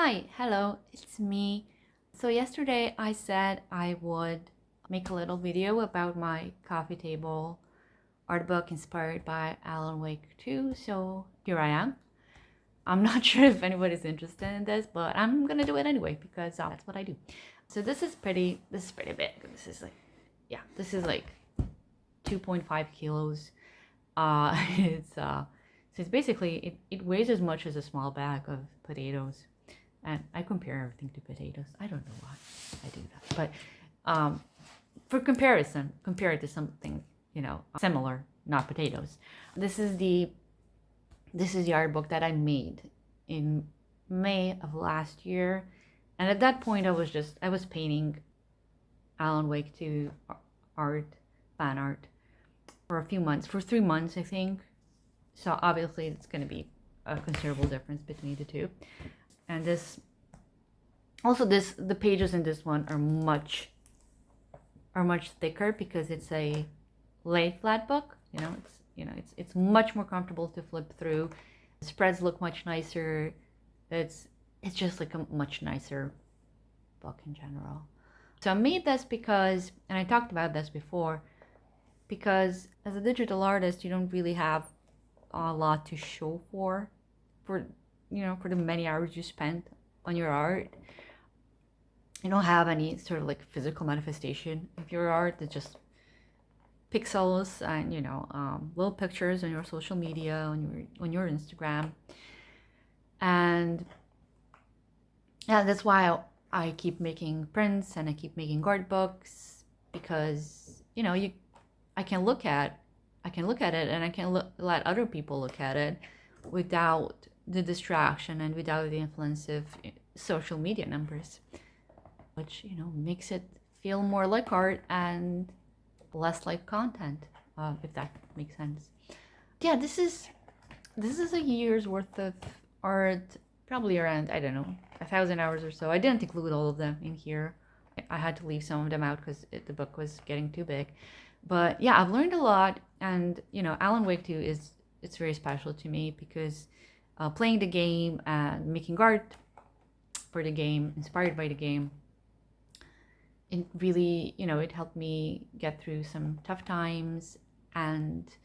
Hi, hello, it's me. So yesterday I said I would make a little video about my coffee table art book inspired by Alan Wake 2. So here I am. I'm not sure if anybody's interested in this, but I'm gonna do it anyway because that's what I do. So this is pretty big. This is like 2.5 kilos. It's basically it weighs as much as a small bag of potatoes. And I compare everything to potatoes. I don't know why I do that. But for comparison, compare it to something, similar, not potatoes. This is the art book that I made in May of last year. And at that point I was painting Alan Wake 2 fan art for a few months, for 3 months I think. So obviously it's gonna be a considerable difference between the two. And the pages in this one are much thicker because it's a lay flat book. It's much more comfortable to flip through. The spreads look much nicer. It's just like a much nicer book in general. So I made this because, and I talked about this before, because as a digital artist, you don't really have a lot to show for the many hours you spent on your art. You don't have any sort of like physical manifestation of your art. It's just pixels and little pictures on your social media, on your Instagram. And yeah, that's why I keep making prints and I keep making art books, because I can look at it and I can let other people look at it without the distraction and without the influence of social media numbers, which makes it feel more like art and less like content, if that makes sense. Yeah, this is a year's worth of art, probably around, I don't know, 1,000 hours or so. I didn't include all of them in here. I had to leave some of them out because the book was getting too big. But yeah, I've learned a lot, and Alan Wake 2 it's very special to me because playing the game and making art for the game, inspired by the game, it really, it helped me get through some tough times, and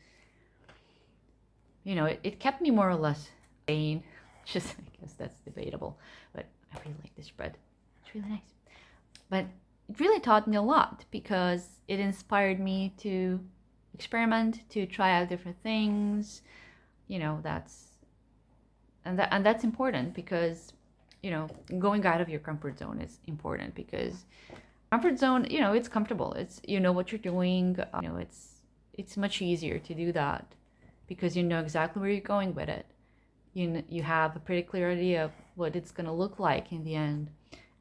it kept me more or less sane. Just, I guess that's debatable, but I really like this spread. It's really nice. But it really taught me a lot because it inspired me to experiment, to try out different things. That's important because going out of your comfort zone is important, because comfort zone, it's comfortable. It's what you're doing. It's much easier to do that because you know exactly where you're going with it. You have a pretty clear idea of what it's gonna look like in the end.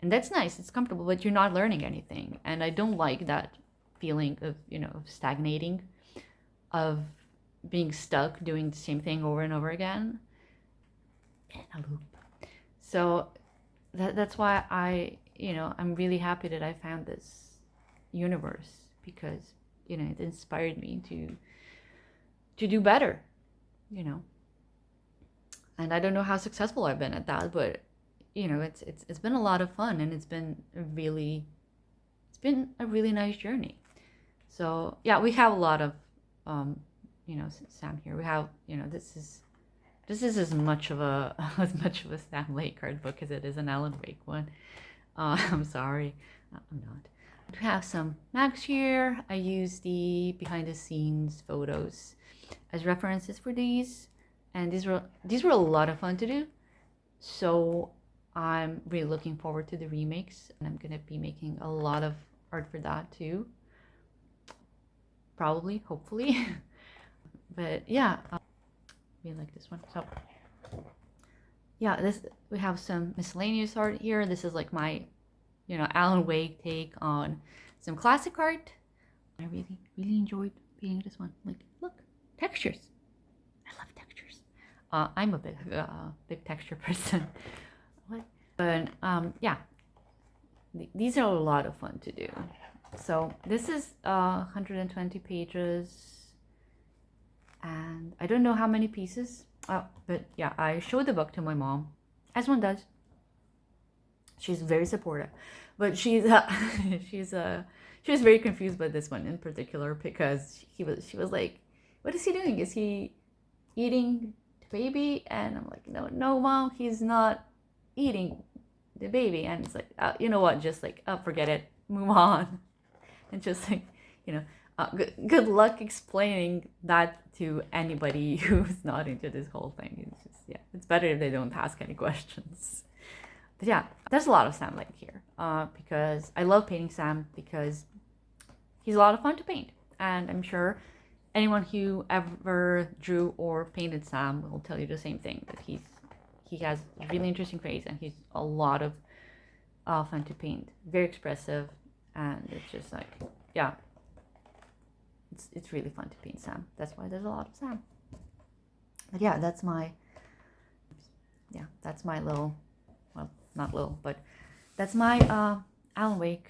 And that's nice, it's comfortable, but you're not learning anything. And I don't like that feeling of, of stagnating, of being stuck doing the same thing over and over again in a loop. So that's why I'm really happy that I found this universe, because, it inspired me to do better, And I don't know how successful I've been at that, but it's been a lot of fun, and it's been a really nice journey. So yeah, we have a lot of Sam here. We have this is as much of a Sam Lake card book as it is an Alan Wake one. I'm sorry, I'm not. We have some mags here. I use the behind the scenes photos as references for these, and these were a lot of fun to do. So I'm really looking forward to the remakes, and I'm gonna be making a lot of art for that too. Probably, hopefully. But yeah, we like this one. So yeah, we have some miscellaneous art here. This is like my, Alan Wake take on some classic art. I really enjoyed painting this one. Like, look, textures. I love textures. I'm a big texture person. But yeah, these are a lot of fun to do. So this is 120 pages, and I don't know how many pieces. But yeah, I showed the book to my mom, as one does. She's very supportive, but she was very confused by this one in particular because she was like, "What is he doing? Is he eating the baby?" And I'm like, "No, no, mom, he's not eating the baby." And it's like, you know what? Just like, forget it, move on, and just like, you know, good luck explaining that to anybody who's not into this whole thing. It's just, yeah, it's better if they don't ask any questions. But yeah, there's a lot of Sam Lake here because I love painting Sam because he's a lot of fun to paint. And I'm sure anyone who ever drew or painted Sam will tell you the same thing, that he has a really interesting face and he's a lot of fun to paint. Very expressive, and it's just like, yeah, it's really fun to paint Sam. That's why there's a lot of Sam. But yeah, that's my little, well, not little, but that's my Alan Wake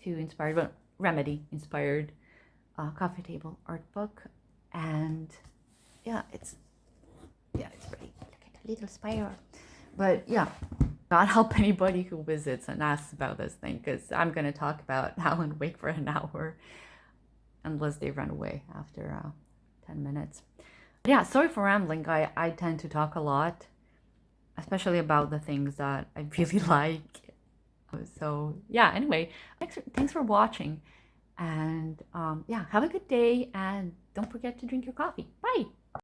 2 inspired, but Remedy inspired coffee table art book. And yeah, it's pretty. Look at the little spiral. But yeah, not help anybody who visits and asks about this thing, because I'm gonna talk about Alan Wake for an hour unless they run away after 10 minutes. But yeah, sorry for rambling. I tend to talk a lot, especially about the things that I really like. So yeah, anyway, thanks for watching, and yeah, have a good day, and don't forget to drink your coffee. Bye.